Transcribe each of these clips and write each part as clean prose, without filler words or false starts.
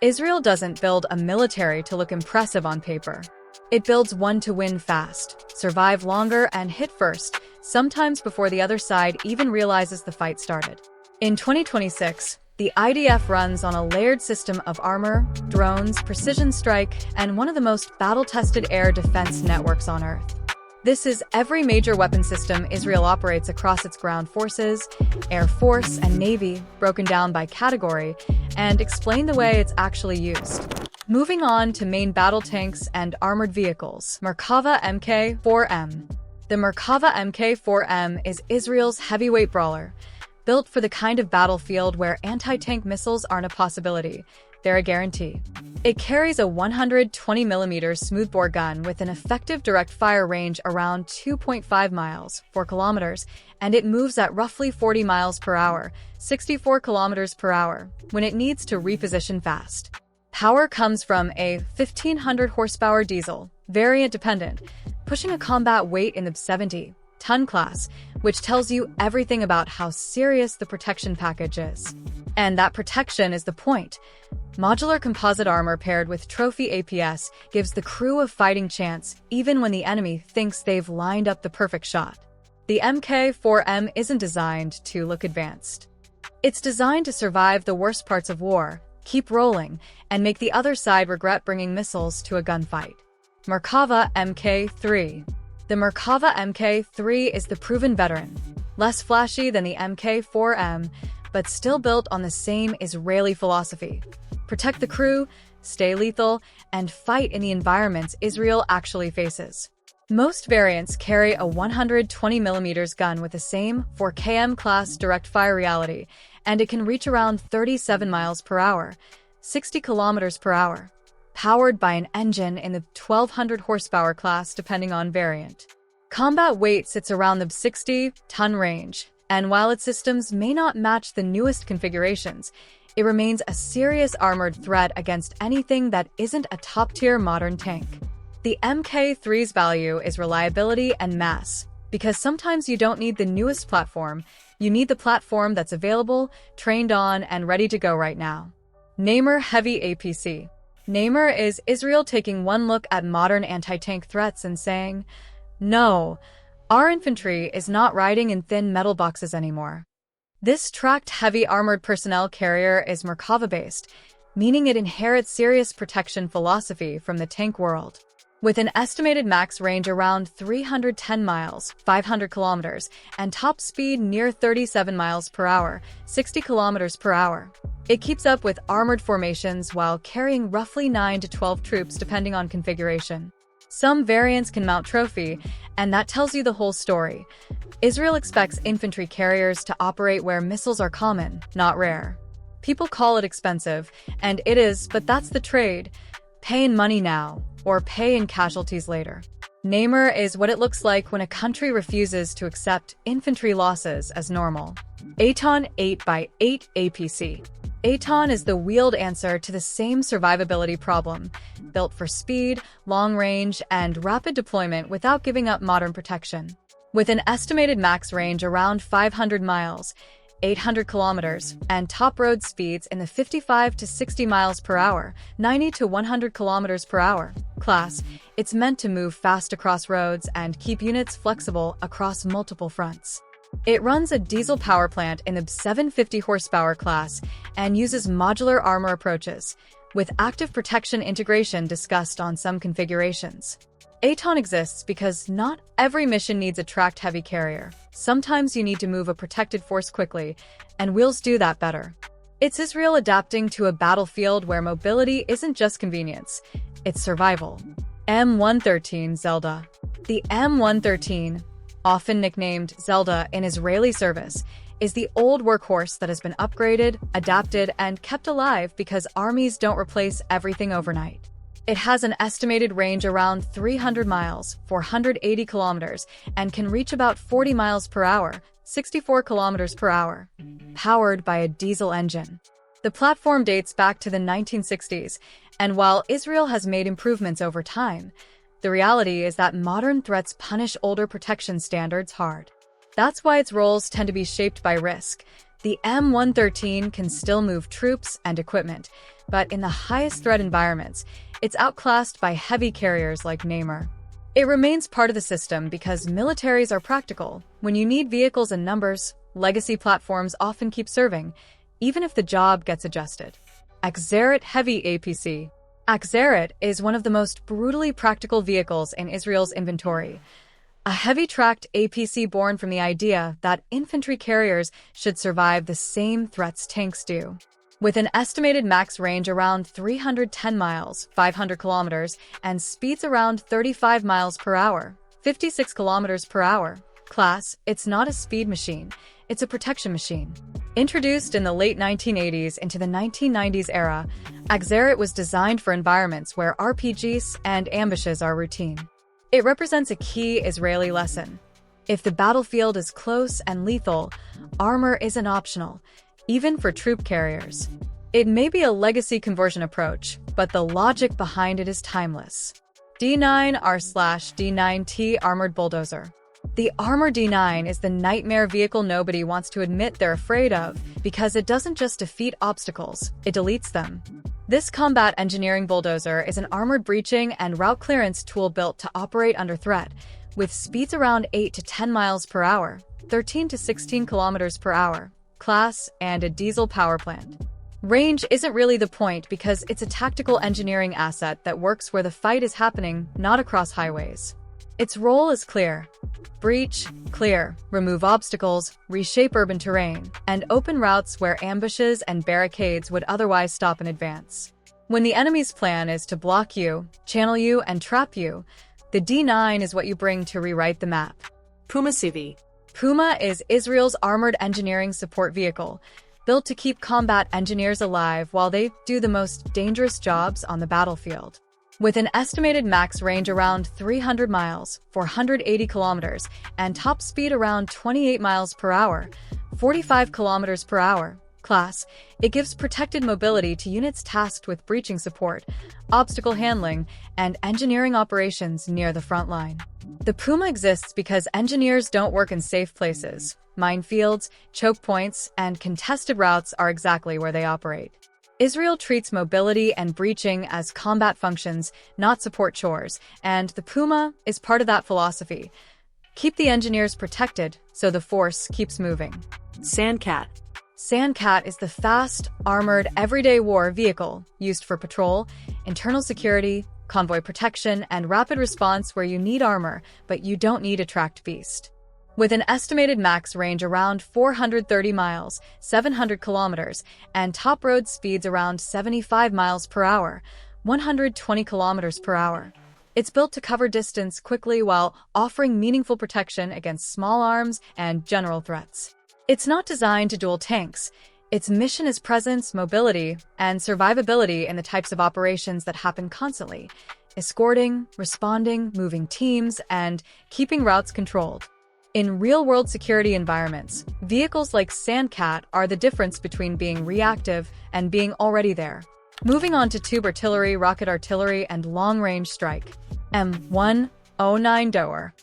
Israel doesn't build a military to look impressive on paper. It builds one to win fast, survive longer, and hit first, sometimes before the other side even realizes the fight started. In 2026, the IDF runs on a layered system of armor, drones, precision strike, and one of the most battle-tested air defense networks on Earth. This is every major weapon system Israel operates across its ground forces, air force, and navy, broken down by category, and explain the way it's actually used. Moving on to main battle tanks and armored vehicles, Merkava Mk 4M. The Merkava Mk 4M is Israel's heavyweight brawler, built for the kind of battlefield where anti-tank missiles aren't a possibility. They're a guarantee. It carries a 120mm smoothbore gun with an effective direct fire range around 2.5 miles, 4 kilometers, and it moves at roughly 40 miles per hour, 64 kilometers per hour, when it needs to reposition fast. Power comes from a 1,500 horsepower diesel, variant dependent, pushing a combat weight in the 70-ton class, which tells you everything about how serious the protection package is. And that protection is the point. Modular composite armor paired with trophy APS gives the crew a fighting chance even when the enemy thinks they've lined up the perfect shot. The Mk4M isn't designed to look advanced. It's designed to survive the worst parts of war, keep rolling, and make the other side regret bringing missiles to a gunfight. Merkava Mk3. The Merkava Mk3 is the proven veteran, less flashy than the Mk4M, but still built on the same Israeli philosophy. Protect the crew, stay lethal, and fight in the environments Israel actually faces. Most variants carry a 120mm gun with the same 4km class direct fire reality, and it can reach around 37 miles per hour, 60 kilometers per hour, powered by an engine in the 1200 horsepower class depending on variant. Combat weight sits around the 60-ton range, and while its systems may not match the newest configurations, it remains a serious armored threat against anything that isn't a top-tier modern tank. The Mk3's value is reliability and mass, because sometimes you don't need the newest platform, you need the platform that's available, trained on, and ready to go right now. Namur Heavy APC. Namur is Israel taking one look at modern anti-tank threats and saying, "No, our infantry is not riding in thin metal boxes anymore." This tracked heavy armored personnel carrier is Merkava-based, meaning it inherits serious protection philosophy from the tank world. With an estimated max range around 310 miles, 500 kilometers, and top speed near 37 miles per hour, 60 kilometers per hour, it keeps up with armored formations while carrying roughly 9 to 12 troops depending on configuration. Some variants can mount trophy, and that tells you the whole story. Israel expects infantry carriers to operate where missiles are common, not rare. People call it expensive, and it is, but that's the trade. Pay in money now, or pay in casualties later. Namur is what it looks like when a country refuses to accept infantry losses as normal. Eitan 8x8 APC. Eitan is the wheeled answer to the same survivability problem, built for speed, long range, and rapid deployment without giving up modern protection. With an estimated max range around 500 miles, 800 kilometers, and top road speeds in the 55 to 60 miles per hour, 90 to 100 kilometers per hour class, it's meant to move fast across roads and keep units flexible across multiple fronts. It runs a diesel power plant in the 750 horsepower class and uses modular armor approaches, with active protection integration discussed on some configurations. Eitan exists because not every mission needs a tracked heavy carrier. Sometimes you need to move a protected force quickly, and wheels do that better. It's Israel adapting to a battlefield where mobility isn't just convenience, it's survival. M113 Zelda. The M113, often nicknamed Zelda in Israeli service, is the old workhorse that has been upgraded, adapted, and kept alive because armies don't replace everything overnight. It has an estimated range around 300 miles, 480 kilometers, and can reach about 40 miles per hour, 64 kilometers per hour, powered by a diesel engine. The platform dates back to the 1960s, and while Israel has made improvements over time, the reality is that modern threats punish older protection standards hard. That's why its roles tend to be shaped by risk. The M113 can still move troops and equipment, but in the highest threat environments, it's outclassed by heavy carriers like Namur. It remains part of the system because militaries are practical. When you need vehicles in numbers, legacy platforms often keep serving, even if the job gets adjusted. Akzerit Heavy APC. Akzerit is one of the most brutally practical vehicles in Israel's inventory. A heavy-tracked APC born from the idea that infantry carriers should survive the same threats tanks do. With an estimated max range around 310 miles, 500 kilometers, and speeds around 35 miles per hour, 56 kilometers per hour, class, it's not a speed machine, it's a protection machine. Introduced in the late 1980s into the 1990s era, Akzerit was designed for environments where RPGs and ambushes are routine. It represents a key Israeli lesson. If the battlefield is close and lethal, armor isn't optional, even for troop carriers. It may be a legacy conversion approach, but the logic behind it is timeless. D9R/D9T Armored Bulldozer. The Armor D9 is the nightmare vehicle nobody wants to admit they're afraid of because it doesn't just defeat obstacles, it deletes them. This combat engineering bulldozer is an armored breaching and route clearance tool built to operate under threat, with speeds around 8 to 10 miles per hour, 13 to 16 kilometers per hour, class, and a diesel power plant. Range isn't really the point because it's a tactical engineering asset that works where the fight is happening, not across highways. Its role is clear. Breach, clear, remove obstacles, reshape urban terrain, and open routes where ambushes and barricades would otherwise stop in advance. When the enemy's plan is to block you, channel you, and trap you, the D9 is what you bring to rewrite the map. Puma CV. Puma is Israel's armored engineering support vehicle, built to keep combat engineers alive while they do the most dangerous jobs on the battlefield. With an estimated max range around 300 miles, 480 kilometers, and top speed around 28 miles per hour, 45 kilometers per hour, class, it gives protected mobility to units tasked with breaching support, obstacle handling, and engineering operations near the front line. The Puma exists because engineers don't work in safe places. Minefields, choke points, and contested routes are exactly where they operate. Israel treats mobility and breaching as combat functions, not support chores, and the Puma is part of that philosophy. Keep the engineers protected so the force keeps moving. Sandcat. Sandcat is the fast, armored, everyday war vehicle used for patrol, internal security, convoy protection, and rapid response where you need armor, but you don't need a tracked beast. With an estimated max range around 430 miles, 700 kilometers, and top road speeds around 75 miles per hour, 120 kilometers per hour. It's built to cover distance quickly while offering meaningful protection against small arms and general threats. It's not designed to duel tanks. Its mission is presence, mobility, and survivability in the types of operations that happen constantly: escorting, responding, moving teams, and keeping routes controlled. In real-world security environments, vehicles like Sandcat are the difference between being reactive and being already there. Moving on to tube artillery, rocket artillery, and long-range strike. M109 Doer.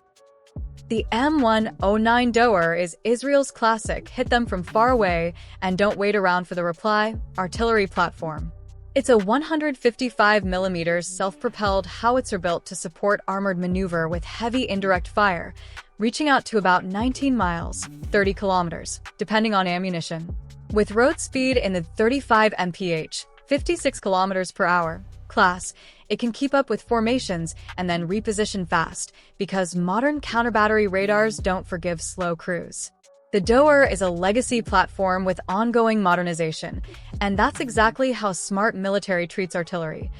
The M109 Doer is Israel's classic hit them from far away and don't wait around for the reply artillery platform. It's a 155mm self-propelled howitzer built to support armored maneuver with heavy indirect fire, reaching out to about 19 miles, 30 kilometers, depending on ammunition. With road speed in the 35 mph, 56 kilometers per hour, class, it can keep up with formations and then reposition fast because modern counter-battery radars don't forgive slow cruise. The Doer is a legacy platform with ongoing modernization, and that's exactly how smart military treats artillery.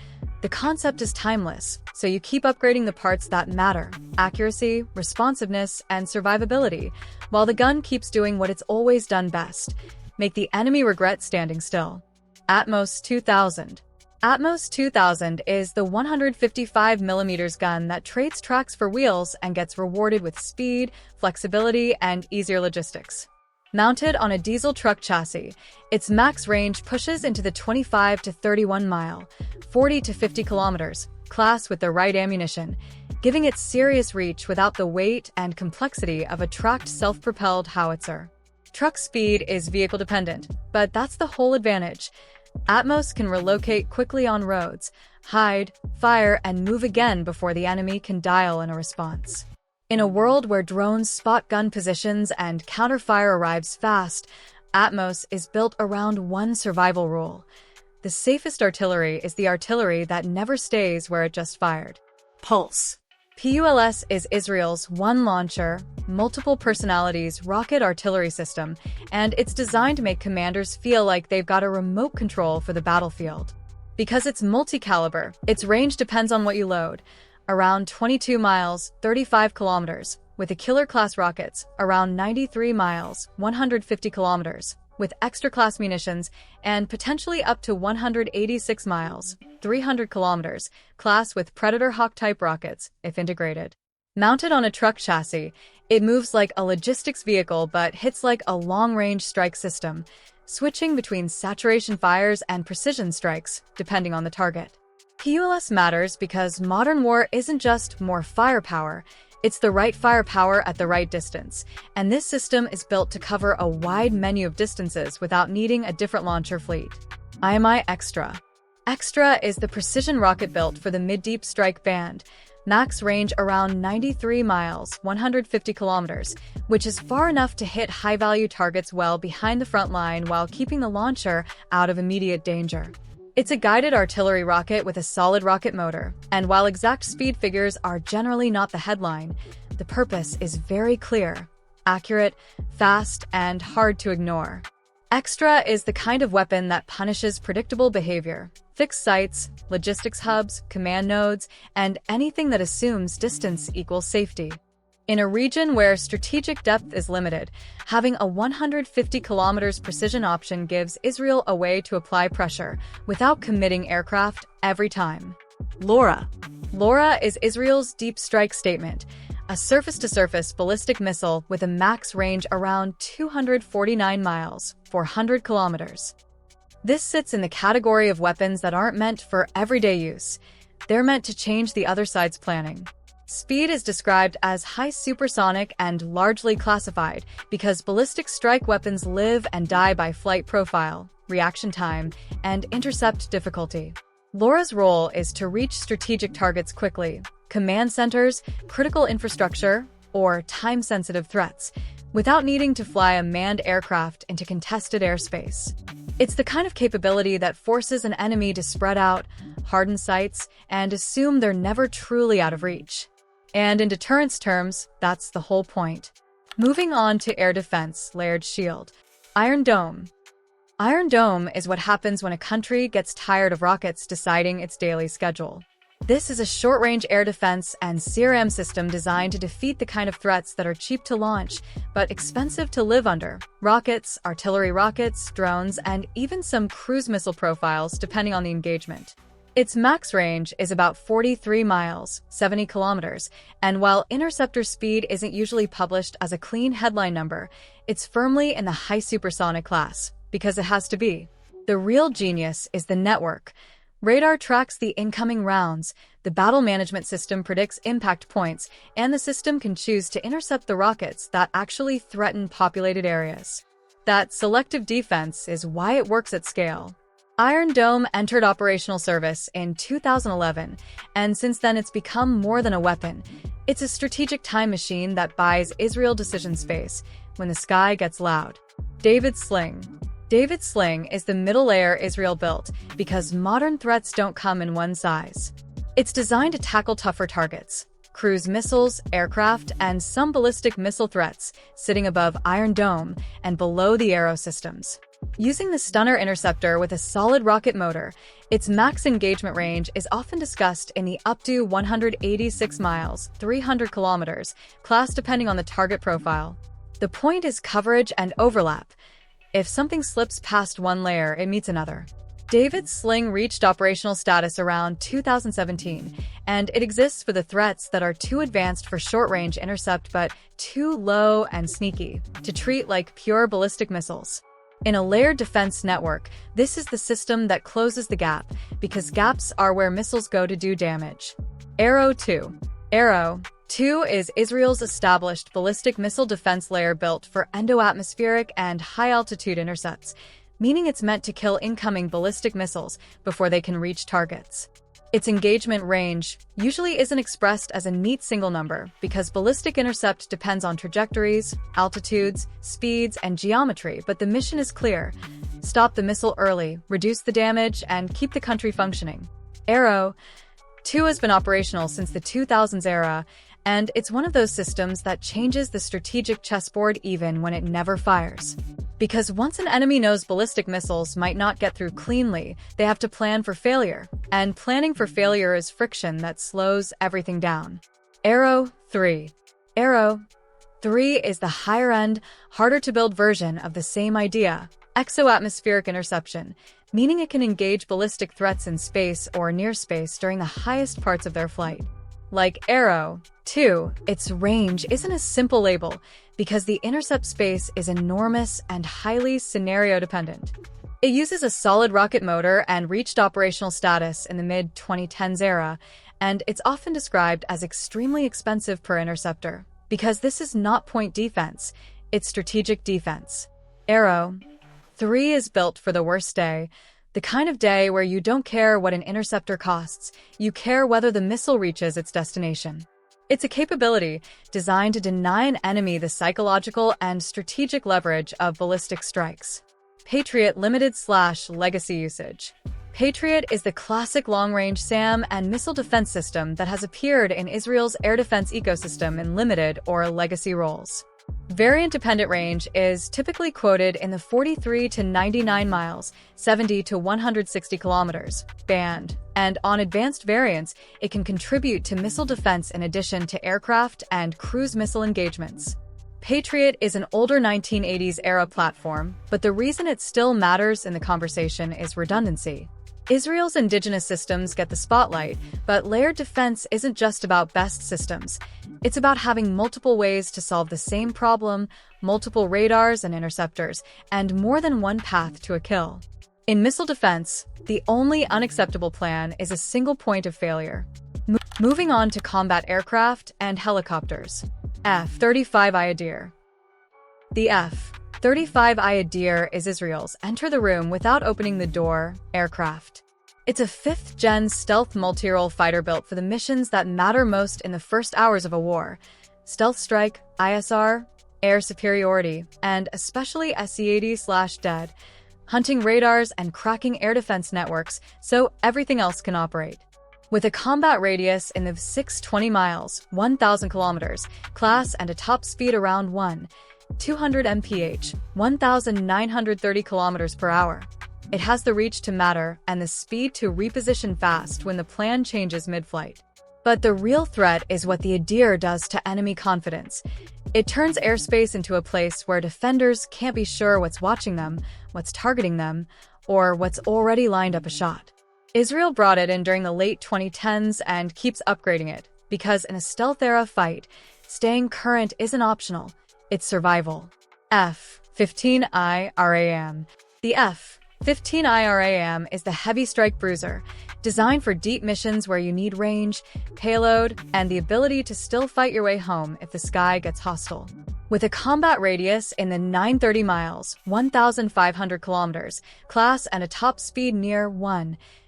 The concept is timeless, so you keep upgrading the parts that matter: accuracy, responsiveness, and survivability, while the gun keeps doing what it's always done best: make the enemy regret standing still. Atmos 2000. Atmos 2000 is the 155mm gun that trades tracks for wheels and gets rewarded with speed, flexibility, and easier logistics. Mounted on a diesel truck chassis, its max range pushes into the 25 to 31 mile, 40 to 50 kilometers class with the right ammunition, giving it serious reach without the weight and complexity of a tracked self-propelled howitzer. Truck speed is vehicle-dependent, but that's the whole advantage. Atmos can relocate quickly on roads, hide, fire, and move again before the enemy can dial in a response. In a world where drones spot gun positions and counterfire arrives fast, Atmos is built around one survival rule. The safest artillery is the artillery that never stays where it just fired. Pulse. PULS is Israel's one-launcher, multiple personalities rocket artillery system, and it's designed to make commanders feel like they've got a remote control for the battlefield. Because it's multi-caliber, its range depends on what you load. Around 22 miles, 35 kilometers, with the killer-class rockets, around 93 miles, 150 kilometers, with extra-class munitions, and potentially up to 186 miles, 300 kilometers, class with Predator Hawk-type rockets, if integrated. Mounted on a truck chassis, it moves like a logistics vehicle but hits like a long-range strike system, switching between saturation fires and precision strikes, depending on the target. PULS matters because modern war isn't just more firepower, it's the right firepower at the right distance, and this system is built to cover a wide menu of distances without needing a different launcher fleet. IMI Extra. Extra is the precision rocket built for the mid-deep strike band, max range around 93 miles, 150 kilometers, which is far enough to hit high-value targets well behind the front line while keeping the launcher out of immediate danger. It's a guided artillery rocket with a solid rocket motor, and while exact speed figures are generally not the headline, the purpose is very clear, accurate, fast, and hard to ignore. Extra is the kind of weapon that punishes predictable behavior, fixed sites, logistics hubs, command nodes, and anything that assumes distance equals safety. In a region where strategic depth is limited, having a 150 kilometers precision option gives Israel a way to apply pressure without committing aircraft every time. LoRa. LoRa is Israel's deep strike statement, a surface-to-surface ballistic missile with a max range around 249 miles, 400 kilometers. This sits in the category of weapons that aren't meant for everyday use. They're meant to change the other side's planning. Speed is described as high supersonic and largely classified because ballistic strike weapons live and die by flight profile, reaction time, and intercept difficulty. LoRa's role is to reach strategic targets quickly, command centers, critical infrastructure, or time-sensitive threats, without needing to fly a manned aircraft into contested airspace. It's the kind of capability that forces an enemy to spread out, harden sights, and assume they're never truly out of reach. And in deterrence terms, that's the whole point. Moving on to air defense, layered shield. Iron Dome. Iron Dome is what happens when a country gets tired of rockets deciding its daily schedule. This is a short-range air defense and CRM system designed to defeat the kind of threats that are cheap to launch, but expensive to live under. Rockets, artillery rockets, drones, and even some cruise missile profiles, depending on the engagement. Its max range is about 43 miles, 70 kilometers, and while interceptor speed isn't usually published as a clean headline number, it's firmly in the high supersonic class, because it has to be. The real genius is the network. Radar tracks the incoming rounds, the battle management system predicts impact points, and the system can choose to intercept the rockets that actually threaten populated areas. That selective defense is why it works at scale. Iron Dome entered operational service in 2011, and since then it's become more than a weapon. It's a strategic time machine that buys Israel decision space when the sky gets loud. David Sling. David Sling is the middle layer Israel built because modern threats don't come in one size. It's designed to tackle tougher targets, cruise missiles, aircraft, and some ballistic missile threats sitting above Iron Dome and below the Arrow systems. Using the Stunner interceptor with a solid rocket motor, its max engagement range is often discussed in the up to 186 miles, 300 kilometers, class depending on the target profile. The point is coverage and overlap. If something slips past one layer, it meets another. David's Sling reached operational status around 2017, and it exists for the threats that are too advanced for short-range intercept but too low and sneaky to treat like pure ballistic missiles. In a layered defense network, this is the system that closes the gap, because gaps are where missiles go to do damage. Arrow 2. Arrow 2 is Israel's established ballistic missile defense layer built for endo-atmospheric and high-altitude intercepts. meaning it's meant to kill incoming ballistic missiles before they can reach targets. Its engagement range usually isn't expressed as a neat single number because ballistic intercept depends on trajectories, altitudes, speeds, and geometry, but the mission is clear. Stop the missile early, reduce the damage, and keep the country functioning. Arrow 2 has been operational since the 2000s era, and it's one of those systems that changes the strategic chessboard even when it never fires. Because once an enemy knows ballistic missiles might not get through cleanly, they have to plan for failure. And planning for failure is friction that slows everything down. Arrow 3. Arrow 3 is the higher-end, harder-to-build version of the same idea, exo-atmospheric interception, meaning it can engage ballistic threats in space or near space during the highest parts of their flight. Like Arrow 2, its range isn't a simple label because the intercept space is enormous and highly scenario-dependent. It uses a solid rocket motor and reached operational status in the mid-2010s era, and it's often described as extremely expensive per interceptor because this is not point defense, it's strategic defense. Arrow 3 is built for the worst day, the kind of day where you don't care what an interceptor costs, you care whether the missile reaches its destination. It's a capability designed to deny an enemy the psychological and strategic leverage of ballistic strikes. Patriot Limited/Legacy usage. Patriot is the classic long-range SAM and missile defense system that has appeared in Israel's air defense ecosystem in limited or legacy roles. Variant-dependent range is typically quoted in the 43 to 99 miles, 70 to 160 kilometers, band, and on advanced variants, it can contribute to missile defense in addition to aircraft and cruise missile engagements. Patriot is an older 1980s-era platform, but the reason it still matters in the conversation is redundancy. Israel's indigenous systems get the spotlight, but layered defense isn't just about best systems. It's about having multiple ways to solve the same problem, multiple radars and interceptors, and more than one path to a kill. In missile defense, the only unacceptable plan is a single point of failure. Moving on to combat aircraft and helicopters. F-35I Adir. The F-35I Adir is Israel's enter-the-room-without-opening-the-door aircraft. It's a fifth-gen stealth multi-role fighter built for the missions that matter most in the first hours of a war: stealth strike, ISR, air superiority, and especially SEAD/DEAD, hunting radars and cracking air defense networks so everything else can operate. With a combat radius in the 620 miles, 1,000 kilometers, class and a top speed around 200 mph, 1,930 kilometers per hour. It has the reach to matter and the speed to reposition fast when the plan changes mid-flight. But the real threat is what the Adir does to enemy confidence. It turns airspace into a place where defenders can't be sure what's watching them, what's targeting them, or what's already lined up a shot. Israel brought it in during the late 2010s and keeps upgrading it, because in a stealth-era fight, staying current isn't optional, it's survival. F-15I Ra'am. The F-15I Ra'am is the heavy strike bruiser, designed for deep missions where you need range, payload, and the ability to still fight your way home if the sky gets hostile. With a combat radius in the 930 miles, 1,500 kilometers, class and a top speed near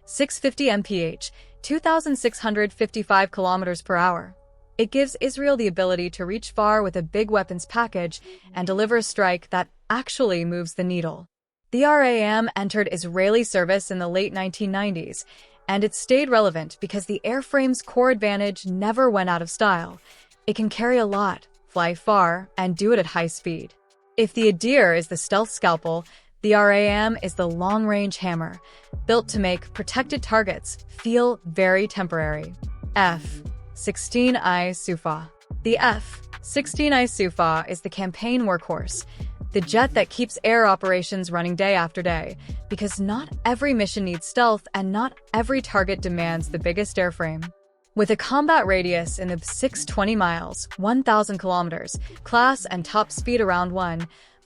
650 mph, 2,655 kilometers per hour. It gives Israel the ability to reach far with a big weapons package and deliver a strike that actually moves the needle. The Ra'am entered Israeli service in the late 1990s, and it stayed relevant because the airframe's core advantage never went out of style. It can carry a lot, fly far, and do it at high speed. If the Adir is the stealth scalpel, the Ra'am is the long-range hammer, built to make protected targets feel very temporary. F-16I Sufa. The F-16I Sufa is the campaign workhorse, the jet that keeps air operations running day after day, because not every mission needs stealth and not every target demands the biggest airframe. With a combat radius in the 620 miles, 1,000 kilometers, class and top speed around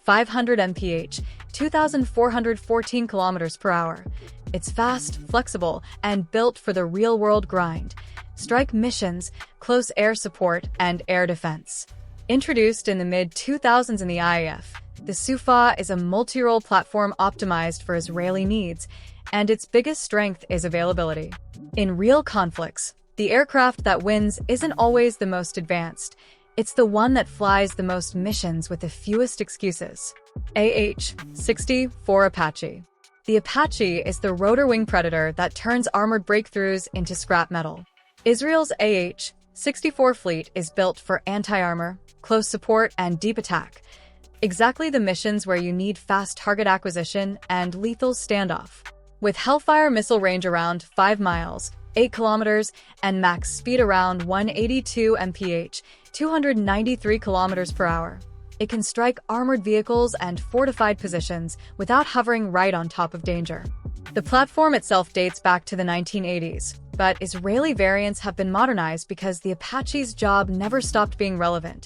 500 mph, 2,414 kilometers per hour. It's fast, flexible, and built for the real-world grind: strike missions, close air support, and air defense. Introduced in the mid-2000s in the IDF, The Sufa is a multi-role platform optimized for Israeli needs, and its biggest strength is availability. In real conflicts, the aircraft that wins isn't always the most advanced. It's the one that flies the most missions with the fewest excuses. AH-64 Apache. The Apache is the rotor wing predator that turns armored breakthroughs into scrap metal. Israel's AH-64 fleet is built for anti-armor, close support, and deep attack. Exactly the missions where you need fast target acquisition and lethal standoff. With Hellfire missile range around 5 miles, 8 kilometers, and max speed around 182 mph, 293 kilometers per hour. It can strike armored vehicles and fortified positions without hovering right on top of danger. The platform itself dates back to the 1980s, but Israeli variants have been modernized because the Apache's job never stopped being relevant.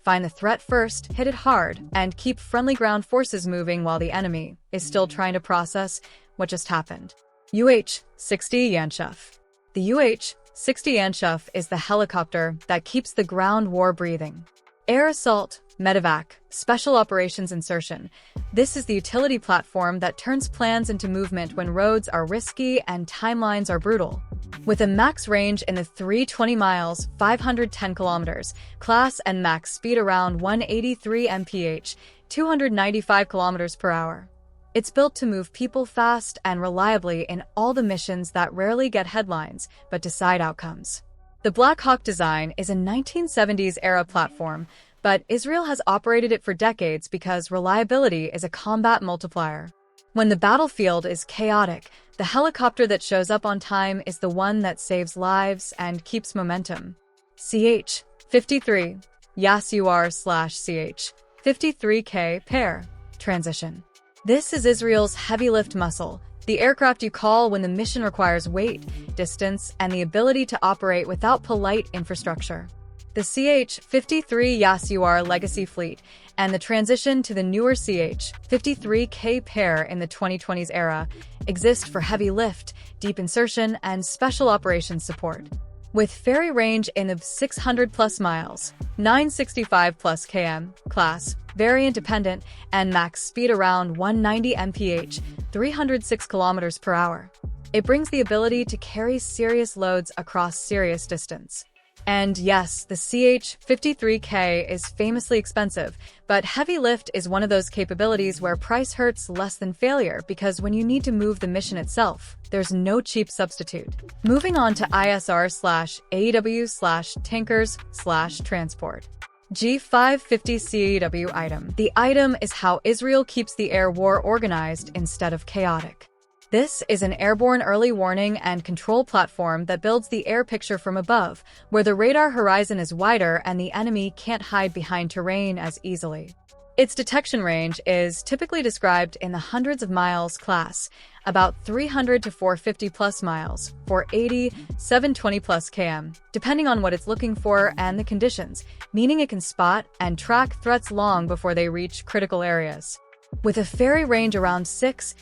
Find the threat first, hit it hard, and keep friendly ground forces moving while the enemy is still trying to process what just happened. UH-60 Yanshuf. The UH-60 Yanshuf is the helicopter that keeps the ground war breathing. Air assault, medevac, special operations insertion. This is the utility platform that turns plans into movement when roads are risky and timelines are brutal. With a max range in the 320 miles, 510 kilometers class and max speed around 183 mph, 295 kilometers per hour. It's built to move people fast and reliably in all the missions that rarely get headlines but decide outcomes. The Black Hawk design is a 1970s-era platform, but Israel has operated it for decades because reliability is a combat multiplier. When the battlefield is chaotic, the helicopter that shows up on time is the one that saves lives and keeps momentum. CH-53 YASUR/CH-53K pair transition. This is Israel's heavy lift muscle, the aircraft you call when the mission requires weight, distance, and the ability to operate without polite infrastructure. The CH-53 YASUR legacy fleet and the transition to the newer CH-53K pair in the 2020s era exist for heavy lift, deep insertion, and special operations support. With ferry range in the 600-plus miles, 965-plus km class, variant-dependent, and max speed around 190 mph, 306 kilometers per hour. It brings the ability to carry serious loads across serious distance. And yes, the CH-53K is famously expensive, but heavy lift is one of those capabilities where price hurts less than failure because when you need to move the mission itself, there's no cheap substitute. Moving on to ISR/AEW/tankers/transport. G550 CAEW Eitam. The Eitam is how Israel keeps the air war organized instead of chaotic. This is an airborne early warning and control platform that builds the air picture from above, where the radar horizon is wider and the enemy can't hide behind terrain as easily. Its detection range is typically described in the hundreds of miles class, about 300 to 450 plus miles, 480, 720 plus km, depending on what it's looking for and the conditions, meaning it can spot and track threats long before they reach critical areas. With a ferry range around 6,000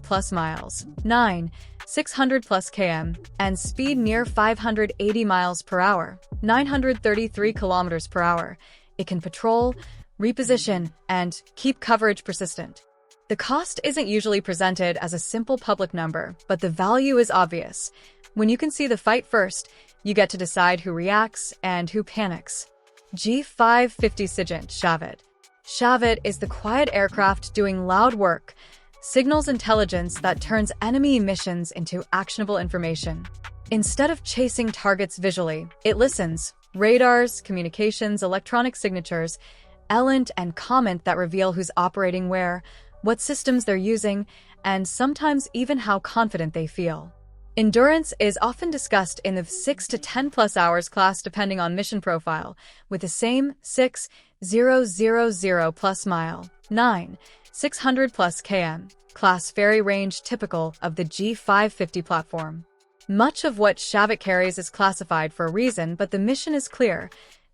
plus miles, 9,600 plus km, and speed near 580 miles per hour, 933 kilometers per hour, it can patrol, reposition, and keep coverage persistent. The cost isn't usually presented as a simple public number, but the value is obvious. When you can see the fight first, you get to decide who reacts and who panics. G550 SIGINT Shavit. Shavit is the quiet aircraft doing loud work, signals intelligence that turns enemy missions into actionable information. Instead of chasing targets visually, it listens. Radars, communications, electronic signatures, ELINT and comment that reveal who's operating where, what systems they're using, and sometimes even how confident they feel. Endurance is often discussed in the 6 to 10 plus hours class depending on mission profile, with the same 6,000 plus mile, 9,600 plus km, class ferry range typical of the G550 platform. Much of what Shavit carries is classified for a reason, but the mission is clear.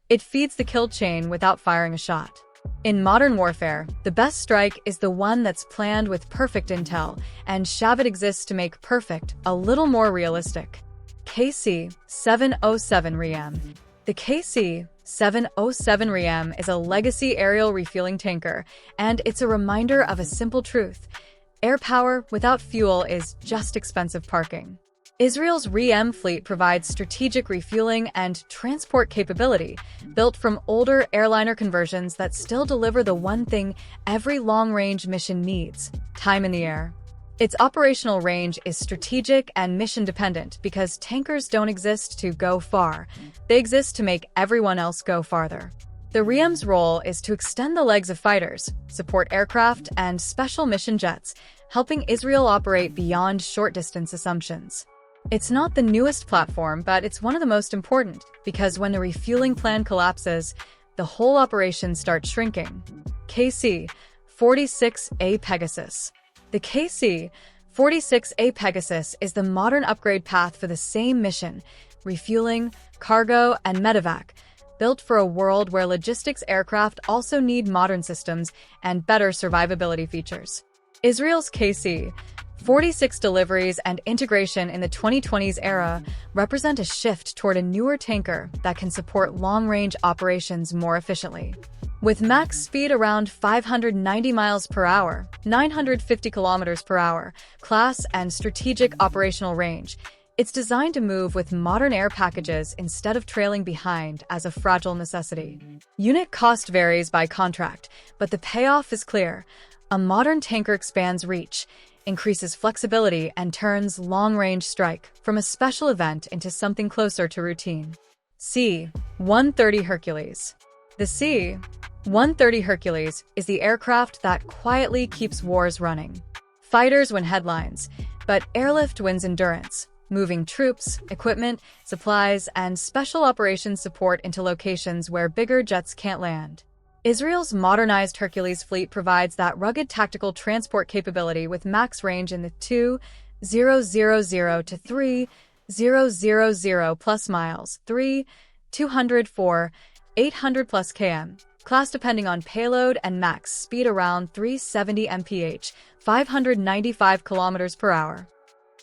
It feeds the kill chain without firing a shot. In modern warfare, the best strike is the one that's planned with perfect intel, and Shavit exists to make perfect a little more realistic. KC-707 Ra'am. The KC-707 F-15I Ra'am is a legacy aerial refueling tanker, and it's a reminder of a simple truth: air power without fuel is just expensive parking. Israel's Ra'am fleet provides strategic refueling and transport capability, built from older airliner conversions that still deliver the one thing every long-range mission needs: time in the air. Its operational range is strategic and mission-dependent because tankers don't exist to go far. They exist to make everyone else go farther. The Ra'am's role is to extend the legs of fighters, support aircraft, and special mission jets, helping Israel operate beyond short-distance assumptions. It's not the newest platform, but it's one of the most important, because when the refueling plan collapses, the whole operation starts shrinking. KC-46A Pegasus. The KC-46A Pegasus is the modern upgrade path for the same mission: refueling, cargo, and medevac, built for a world where logistics aircraft also need modern systems and better survivability features. Israel's KC-46 deliveries and integration in the 2020s era represent a shift toward a newer tanker that can support long-range operations more efficiently. With max speed around 590 miles per hour, 950 kilometers per hour, class and strategic operational range, it's designed to move with modern air packages instead of trailing behind as a fragile necessity. Unit cost varies by contract, but the payoff is clear. A modern tanker expands reach, increases flexibility, and turns long-range strike from a special event into something closer to routine. C-130 Hercules. The C-130 Hercules is the aircraft that quietly keeps wars running. Fighters win headlines, but airlift wins endurance, moving troops, equipment, supplies, and special operations support into locations where bigger jets can't land. Israel's modernized Hercules fleet provides that rugged tactical transport capability with max range in the 2,000 to 3,000 plus miles, 3,204, 800 plus km, class depending on payload, and max speed around 370 mph, 595 kilometers per hour.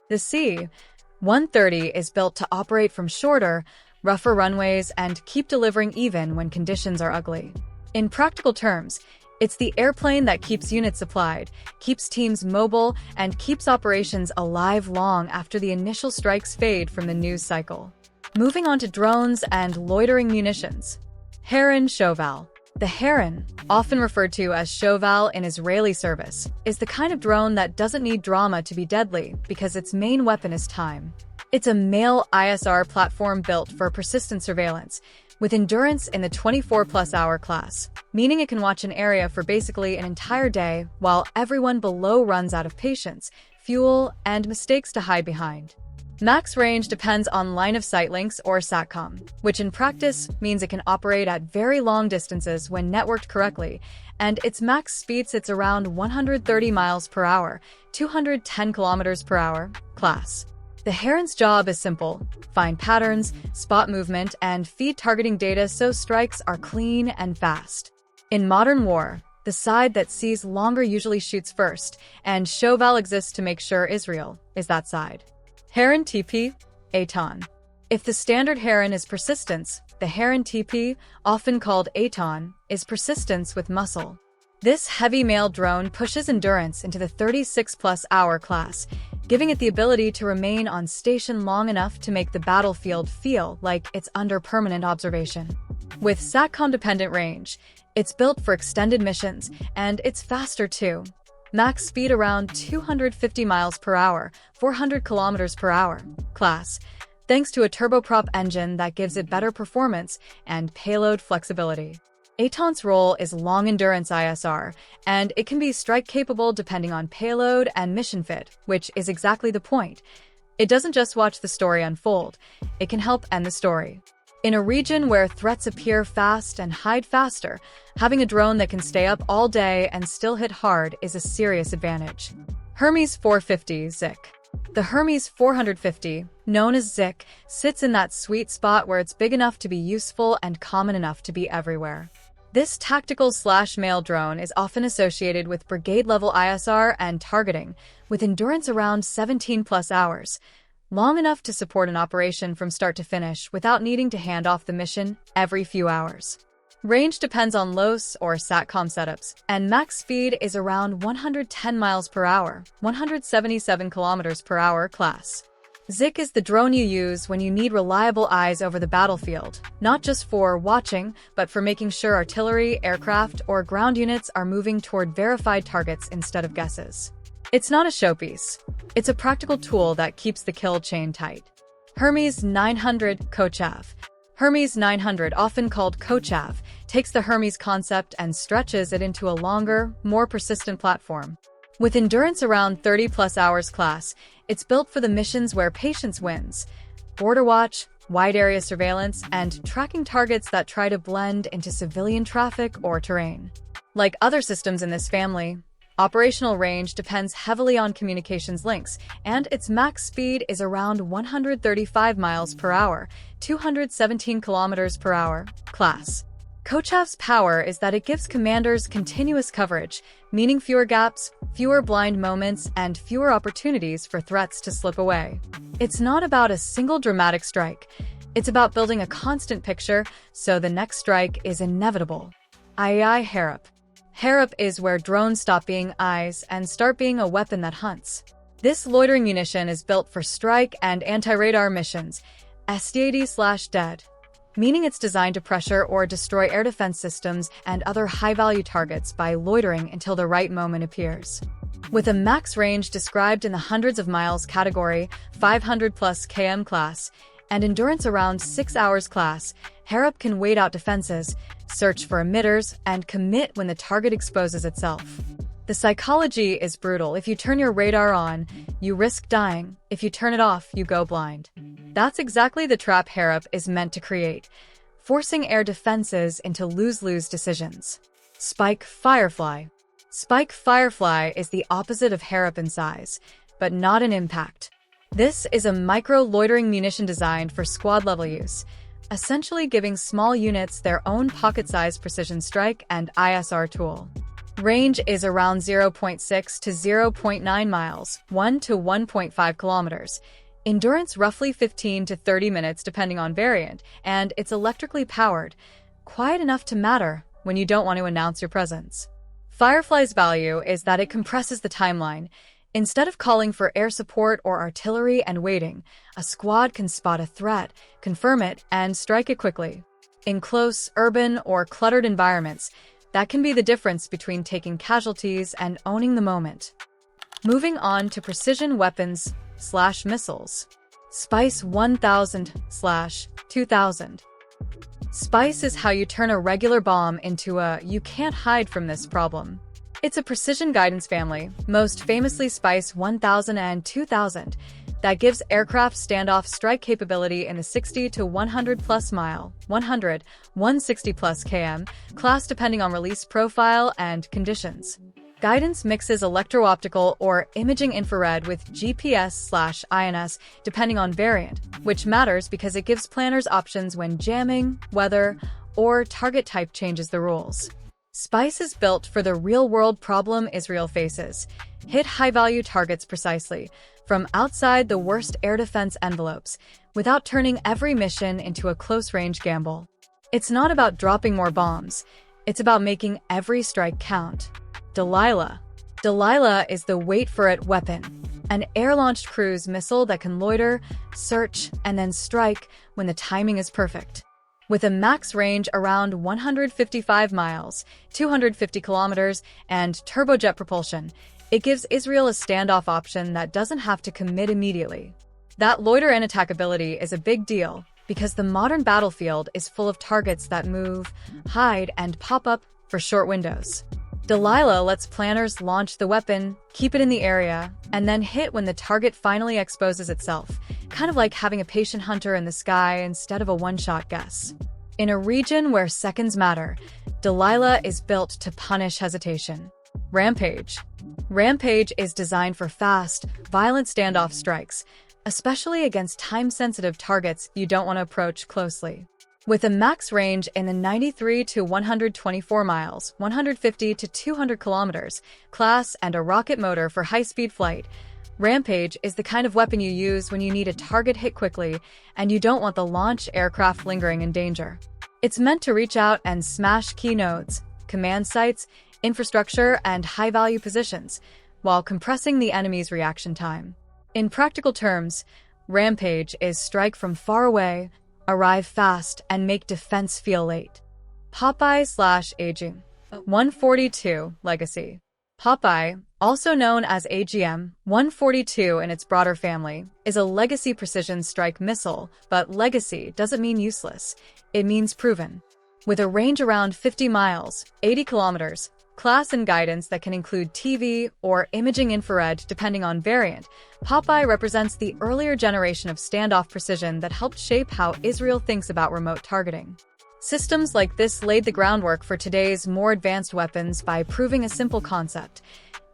The C-130 is built to operate from shorter, rougher runways and keep delivering even when conditions are ugly. In practical terms, it's the airplane that keeps units supplied, keeps teams mobile, and keeps operations alive long after the initial strikes fade from the news cycle. Moving on to drones and loitering munitions. Heron Shoval. The Heron, often referred to as Shoval in Israeli service, is the kind of drone that doesn't need drama to be deadly because its main weapon is time. It's a male ISR platform built for persistent surveillance, with endurance in the 24-plus hour class, meaning it can watch an area for basically an entire day while everyone below runs out of patience, fuel, and mistakes to hide behind. Max range depends on line-of-sight links or SATCOM, which in practice means it can operate at very long distances when networked correctly, and its max speed sits around 130 miles per hour, 210 kilometers per hour, class. The Heron's job is simple: find patterns, spot movement, and feed targeting data so strikes are clean and fast. In modern war, the side that sees longer usually shoots first, and Shoval exists to make sure Israel is that side. Heron TP, Eitan. If the standard Heron is persistence, the Heron TP, often called Eitan, is persistence with muscle. This heavy male drone pushes endurance into the 36-plus hour class, giving it the ability to remain on station long enough to make the battlefield feel like it's under permanent observation. With SATCOM-dependent range, it's built for extended missions, and it's faster too. Max speed around 250 miles per hour, 400 kilometers per hour, class, thanks to a turboprop engine that gives it better performance and payload flexibility. Eitan's role is long-endurance ISR, and it can be strike-capable depending on payload and mission fit, which is exactly the point. It doesn't just watch the story unfold, it can help end the story. In a region where threats appear fast and hide faster, having a drone that can stay up all day and still hit hard is a serious advantage. Hermes 450 Zik. The Hermes 450, known as Zik, sits in that sweet spot where it's big enough to be useful and common enough to be everywhere. This tactical/mail drone is often associated with brigade-level ISR and targeting, with endurance around 17-plus hours. long enough to support an operation from start to finish without needing to hand off the mission every few hours. Range depends on LOS or SATCOM setups, and max speed is around 110 miles per hour, 177 kilometers per hour class. ZIC is the drone you use when you need reliable eyes over the battlefield, not just for watching, but for making sure artillery, aircraft, or ground units are moving toward verified targets instead of guesses. It's not a showpiece. It's a practical tool that keeps the kill chain tight. Hermes 900 Kochav. Hermes 900, often called Kochav, takes the Hermes concept and stretches it into a longer, more persistent platform. With endurance around 30-plus hours class, it's built for the missions where patience wins: border watch, wide-area surveillance, and tracking targets that try to blend into civilian traffic or terrain. Like other systems in this family, operational range depends heavily on communications links, and its max speed is around 135 miles per hour, 217 kilometers per hour class. Kochav's power is that it gives commanders continuous coverage, meaning fewer gaps, fewer blind moments, and fewer opportunities for threats to slip away. It's not about a single dramatic strike. It's about building a constant picture so the next strike is inevitable. IAI Harop. Harop is where drones stop being eyes and start being a weapon that hunts. This loitering munition is built for strike and anti-radar missions, SDAD/dead, meaning it's designed to pressure or destroy air defense systems and other high-value targets by loitering until the right moment appears. With a max range described in the hundreds of miles category, 500-plus km class, and endurance around 6 hours class, Harop can wait out defenses, search for emitters, and commit when the target exposes itself. The psychology is brutal. If you turn your radar on, you risk dying. If you turn it off, you go blind. That's exactly the trap Harop is meant to create, forcing air defenses into lose-lose decisions. Spike Firefly. Spike Firefly is the opposite of Harop in size, but not in impact. This is a micro-loitering munition designed for squad-level use, essentially giving small units their own pocket-sized precision strike and ISR tool. Range is around 0.6 to 0.9 miles, 1 to 1.5 kilometers. Endurance roughly 15 to 30 minutes depending on variant, and it's electrically powered, quiet enough to matter when you don't want to announce your presence. Firefly's value is that it compresses the timeline. Instead of calling for air support or artillery and waiting, a squad can spot a threat, confirm it, and strike it quickly. In close, urban, or cluttered environments, that can be the difference between taking casualties and owning the moment. Moving on to precision weapons/missiles. Spice 1000/2000. Spice is how you turn a regular bomb into a "you can't hide from this" problem. It's a precision guidance family, most famously Spice 1000 and 2000, that gives aircraft standoff strike capability in the 60 to 100 plus mile, 100, 160 plus km class depending on release profile and conditions. Guidance mixes electro-optical or imaging infrared with GPS/INS depending on variant, which matters because it gives planners options when jamming, weather, or target type changes the rules. Spice is built for the real-world problem Israel faces: hit high-value targets precisely, from outside the worst air defense envelopes, without turning every mission into a close-range gamble. It's not about dropping more bombs, it's about making every strike count. Delilah. Delilah is the wait-for-it weapon, an air-launched cruise missile that can loiter, search, and then strike when the timing is perfect. With a max range around 155 miles, 250 kilometers, and turbojet propulsion, it gives Israel a standoff option that doesn't have to commit immediately. That loiter and attackability is a big deal because the modern battlefield is full of targets that move, hide, and pop up for short windows. Delilah lets planners launch the weapon, keep it in the area, and then hit when the target finally exposes itself, kind of like having a patient hunter in the sky instead of a one-shot guess. In a region where seconds matter, Delilah is built to punish hesitation. Rampage. Rampage is designed for fast, violent standoff strikes, especially against time-sensitive targets you don't want to approach closely. With a max range in the 93 to 124 miles, 150 to 200 kilometers class and a rocket motor for high-speed flight, Rampage is the kind of weapon you use when you need a target hit quickly and you don't want the launch aircraft lingering in danger. It's meant to reach out and smash key nodes, command sites, infrastructure, and high-value positions, while compressing the enemy's reaction time. In practical terms, Rampage is strike from far away, arrive fast, and make defense feel late. Popeye/Aging 142 Legacy. Popeye, also known as AGM-142 in its broader family, is a legacy precision strike missile, but legacy doesn't mean useless. It means proven. With a range around 50 miles, 80 kilometers, class and guidance that can include TV or imaging infrared depending on variant, Popeye represents the earlier generation of standoff precision that helped shape how Israel thinks about remote targeting. Systems like this laid the groundwork for today's more advanced weapons by proving a simple concept.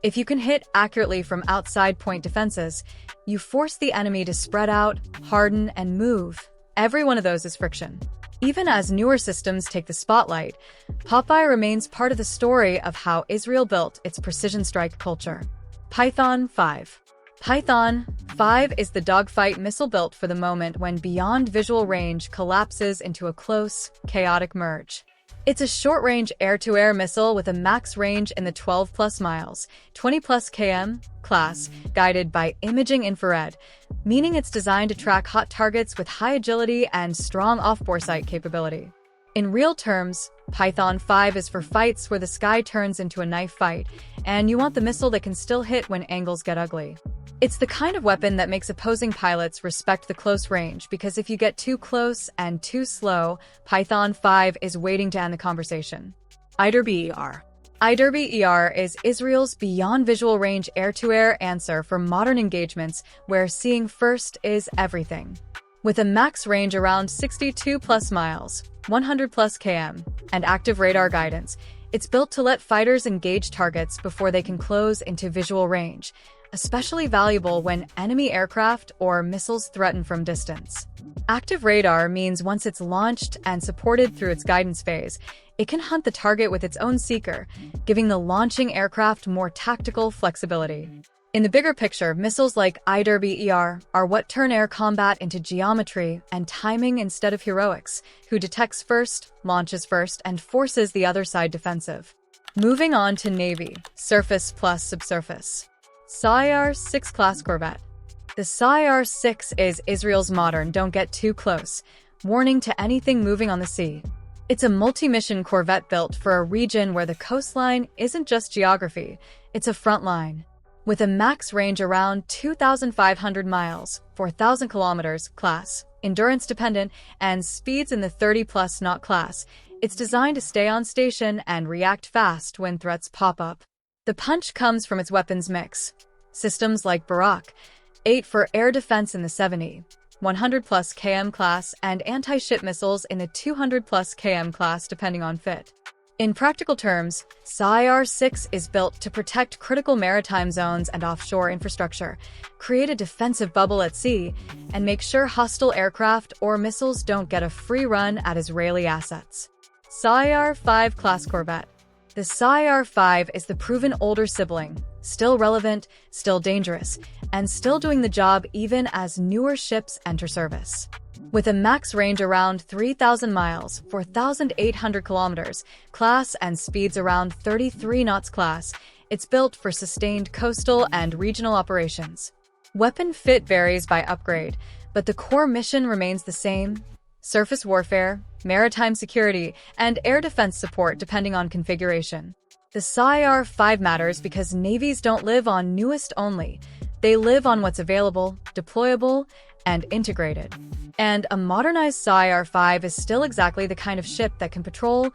If you can hit accurately from outside point defenses, you force the enemy to spread out, harden, and move. Every one of those is friction. Even as newer systems take the spotlight, Popeye remains part of the story of how Israel built its precision strike culture. Python 5. Python 5 is the dogfight missile built for the moment when beyond visual range collapses into a close, chaotic merge. It's a short-range air-to-air missile with a max range in the 12-plus miles, 20-plus km class, guided by imaging infrared, meaning it's designed to track hot targets with high agility and strong off-boresight capability. In real terms, Python 5 is for fights where the sky turns into a knife fight, and you want the missile that can still hit when angles get ugly. It's the kind of weapon that makes opposing pilots respect the close range, because if you get too close and too slow, Python 5 is waiting to end the conversation. IDF. IDF is Israel's beyond visual range air-to-air answer for modern engagements where seeing first is everything. With a max range around 62-plus miles, 100-plus km, and active radar guidance, it's built to let fighters engage targets before they can close into visual range, especially valuable when enemy aircraft or missiles threaten from distance. Active radar means once it's launched and supported through its guidance phase, it can hunt the target with its own seeker, giving the launching aircraft more tactical flexibility. In the bigger picture, missiles like IDF are what turn air combat into geometry and timing instead of heroics, who detects first, launches first, and forces the other side defensive. Moving on to Navy, surface plus subsurface. SIGINT 6 class corvette. The SIGINT 6 is Israel's modern "don't get too close" warning to anything moving on the sea. It's a multi-mission corvette built for a region where the coastline isn't just geography, it's a front line. With a max range around 2,500 miles, 4,000 kilometers class, endurance-dependent, and speeds in the 30-plus knot class, it's designed to stay on station and react fast when threats pop up. The punch comes from its weapons mix. Systems like Barak, 8 for air defense in the 70, 100-plus km class, and anti-ship missiles in the 200-plus km class depending on fit. In practical terms, SIGINT 6 is built to protect critical maritime zones and offshore infrastructure, create a defensive bubble at sea, and make sure hostile aircraft or missiles don't get a free run at Israeli assets. SIGINT 5 class corvette. The SIGINT 5 is the proven older sibling, still relevant, still dangerous, and still doing the job even as newer ships enter service. With a max range around 3,000 miles, 4,800 kilometers, class and speeds around 33 knots class, it's built for sustained coastal and regional operations. Weapon fit varies by upgrade, but the core mission remains the same: surface warfare, maritime security, and air defense support depending on configuration. The SIGINT 5 matters because navies don't live on newest only. They live on what's available, deployable, and integrated. And a modernized SIGINT 5 is still exactly the kind of ship that can patrol,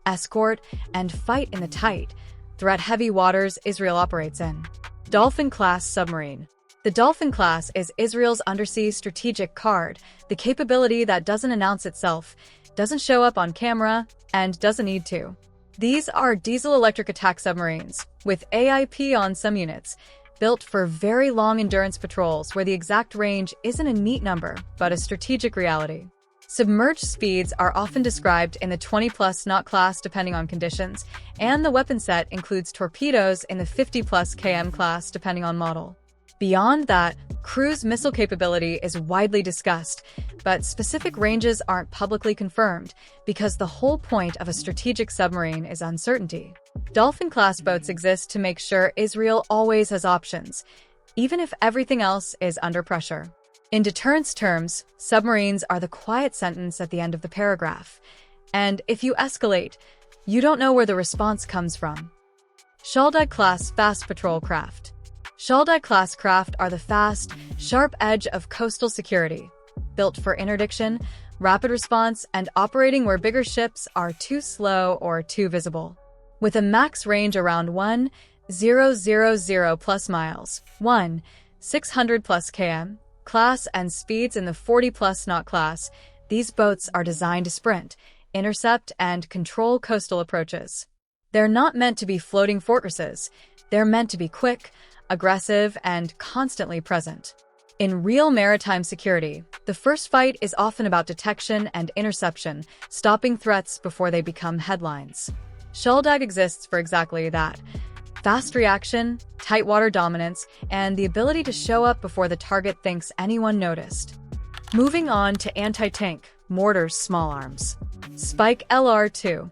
escort, and fight in the tight, threat-heavy waters Israel operates in. Dolphin-class submarine. The Dolphin class is Israel's undersea strategic card, the capability that doesn't announce itself, doesn't show up on camera, and doesn't need to. These are diesel-electric attack submarines, with AIP on some units, built for very long endurance patrols where the exact range isn't a neat number, but a strategic reality. Submerged speeds are often described in the 20-plus knot class depending on conditions, and the weapon set includes torpedoes in the 50-plus km class depending on model. Beyond that, cruise missile capability is widely discussed, but specific ranges aren't publicly confirmed because the whole point of a strategic submarine is uncertainty. Dolphin-class boats exist to make sure Israel always has options, even if everything else is under pressure. In deterrence terms, submarines are the quiet sentence at the end of the paragraph. And if you escalate, you don't know where the response comes from. Shoval-class fast patrol craft. Shoval-class craft are the fast, sharp edge of coastal security, built for interdiction, rapid response, and operating where bigger ships are too slow or too visible. With a max range around 1,000 plus miles, 1,600 plus km, class and speeds in the 40 plus knot class, these boats are designed to sprint, intercept, and control coastal approaches. They're not meant to be floating fortresses. They're meant to be quick, aggressive, and constantly present. In real maritime security, the first fight is often about detection and interception, stopping threats before they become headlines. Shoval exists for exactly that. Fast reaction, tight water dominance, and the ability to show up before the target thinks anyone noticed. Moving on to anti-tank, mortars, small arms. Spike LR2.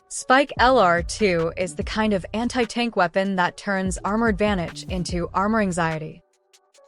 Spike LR2 is the kind of anti-tank weapon that turns armor advantage into armor anxiety.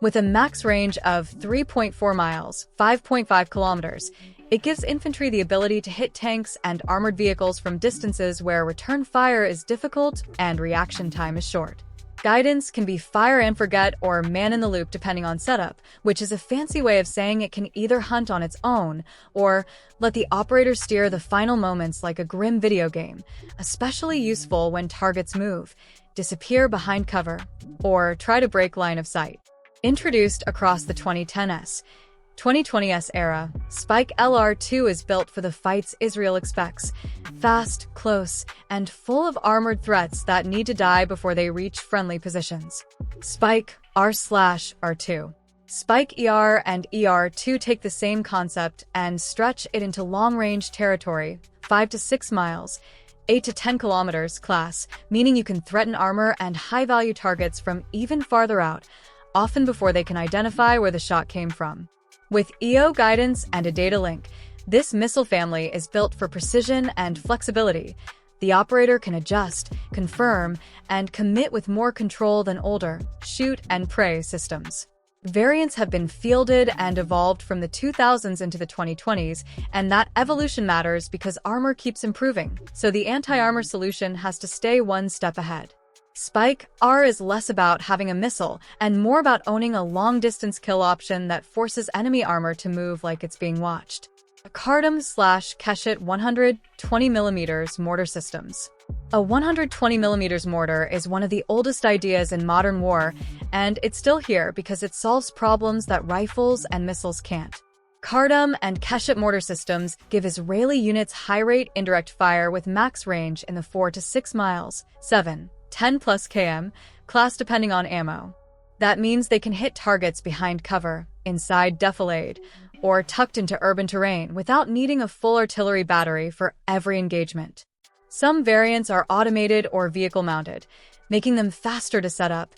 With a max range of 3.4 miles, 5.5 kilometers, it gives infantry the ability to hit tanks and armored vehicles from distances where return fire is difficult and reaction time is short. Guidance can be fire and forget or man in the loop depending on setup, which is a fancy way of saying it can either hunt on its own or let the operator steer the final moments like a grim video game, especially useful when targets move, disappear behind cover, or try to break line of sight. Introduced across the 2020s era, Spike LR2 is built for the fights Israel expects, fast, close, and full of armored threats that need to die before they reach friendly positions. Spike R/R2. Spike ER and ER2 take the same concept and stretch it into long-range territory, 5 to 6 miles, 8 to 10 kilometers class, meaning you can threaten armor and high-value targets from even farther out, often before they can identify where the shot came from. With EO guidance and a data link, this missile family is built for precision and flexibility. The operator can adjust, confirm, and commit with more control than older shoot and pray systems. Variants have been fielded and evolved from the 2000s into the 2020s, and that evolution matters because armor keeps improving, so the anti-armor solution has to stay one step ahead. Spike R is less about having a missile and more about owning a long-distance kill option that forces enemy armor to move like it's being watched. Cardam/Keshet 120mm mortar systems. A 120mm mortar is one of the oldest ideas in modern war, and it's still here because it solves problems that rifles and missiles can't. Cardam and Keshet mortar systems give Israeli units high-rate indirect fire with max range in the 4 to 6 miles, 7-10 plus km, class depending on ammo. That means they can hit targets behind cover, inside defilade, or tucked into urban terrain without needing a full artillery battery for every engagement. Some variants are automated or vehicle-mounted, making them faster to set up,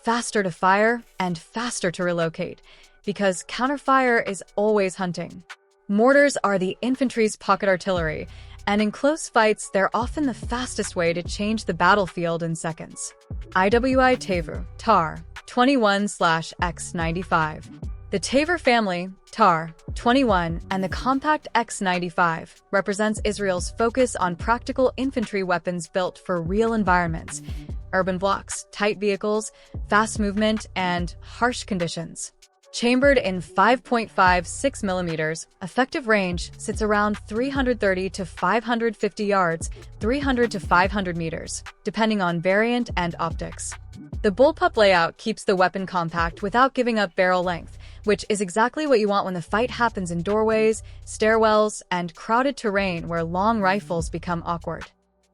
faster to fire, and faster to relocate, because counterfire is always hunting. Mortars are the infantry's pocket artillery, and in close fights, they're often the fastest way to change the battlefield in seconds. IAI Tavr, TAR, 21/X95. The Tavr family, TAR, 21, and the compact X95 represents Israel's focus on practical infantry weapons built for real environments, urban blocks, tight vehicles, fast movement, and harsh conditions. Chambered in 5.56mm, effective range sits around 330 to 550 yards, 300 to 500 meters, depending on variant and optics. The bullpup layout keeps the weapon compact without giving up barrel length, which is exactly what you want when the fight happens in doorways, stairwells, and crowded terrain where long rifles become awkward.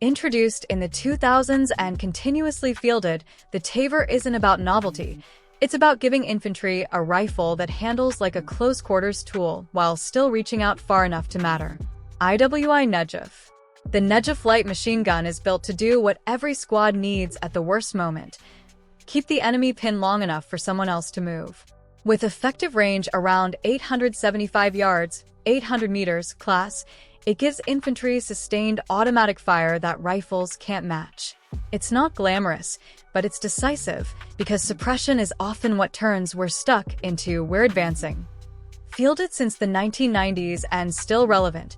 Introduced in the 2000s and continuously fielded, the Tavr isn't about novelty. It's about giving infantry a rifle that handles like a close-quarters tool while still reaching out far enough to matter. IAI Nejaf. The Nejaf light machine gun is built to do what every squad needs at the worst moment. keep the enemy pinned long enough for someone else to move. With effective range around 875 yards, 800 meters class, it gives infantry sustained automatic fire that rifles can't match. It's not glamorous, but it's decisive, because suppression is often what turns "we're stuck" into "we're advancing." Fielded since the 1990s and still relevant,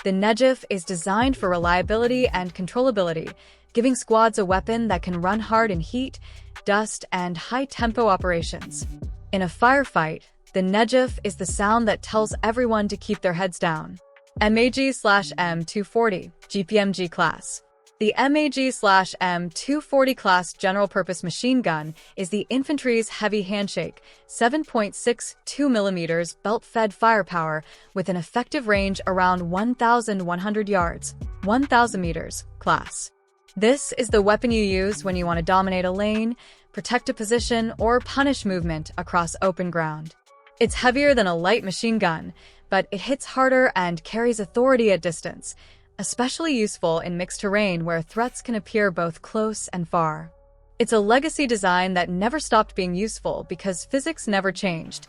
the Negev is designed for reliability and controllability, giving squads a weapon that can run hard in heat, dust, and high-tempo operations. In a firefight, the Negev is the sound that tells everyone to keep their heads down. MAG/M240 GPMG class. The MAG/M240 class general-purpose machine gun is the infantry's heavy handshake, 7.62 mm belt-fed firepower with an effective range around 1,100 yards, 1,000 meters class. This is the weapon you use when you want to dominate a lane, protect a position, or punish movement across open ground. It's heavier than a light machine gun, but it hits harder and carries authority at distance, especially useful in mixed terrain where threats can appear both close and far. It's a legacy design that never stopped being useful because physics never changed.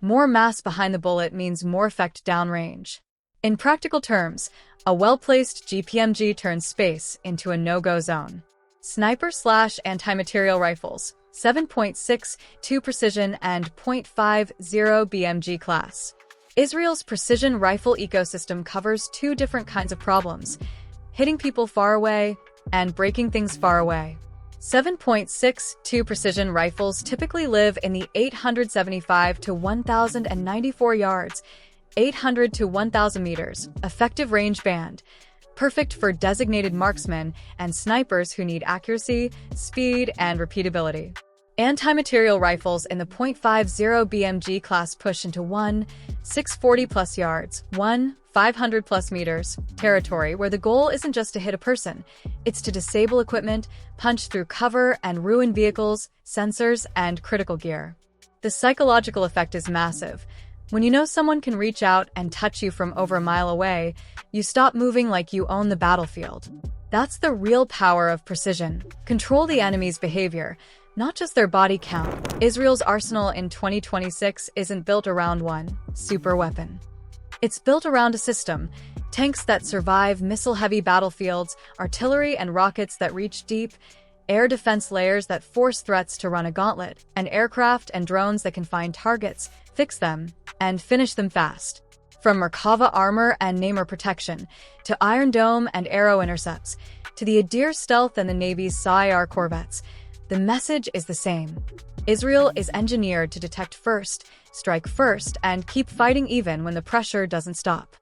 More mass behind the bullet means more effect downrange. In practical terms, a well-placed GPMG turns space into a no-go zone. Sniper/anti-material rifles, 7.62 precision and .50 BMG class. Israel's precision rifle ecosystem covers two different kinds of problems: hitting people far away and breaking things far away. 7.62 precision rifles typically live in the 875 to 1,094 yards, 800 to 1,000 meters, effective range band, perfect for designated marksmen and snipers who need accuracy, speed, and repeatability. Anti-material rifles in the .50 BMG class push into 640 plus yards, 500 plus meters territory where the goal isn't just to hit a person, it's to disable equipment, punch through cover, and ruin vehicles, sensors, and critical gear. The psychological effect is massive. When you know someone can reach out and touch you from over a mile away, you stop moving like you own the battlefield. That's the real power of precision. Control the enemy's behavior, not just their body count. Israel's arsenal in 2026 isn't built around one super weapon. It's built around a system: tanks that survive missile-heavy battlefields, artillery and rockets that reach deep, air defense layers that force threats to run a gauntlet, and aircraft and drones that can find targets, fix them, and finish them fast. From Merkava armor and Namer protection, to Iron Dome and Arrow intercepts, to the Adir stealth and the Navy's SIR corvettes, the message is the same. Israel is engineered to detect first, strike first, and keep fighting even when the pressure doesn't stop.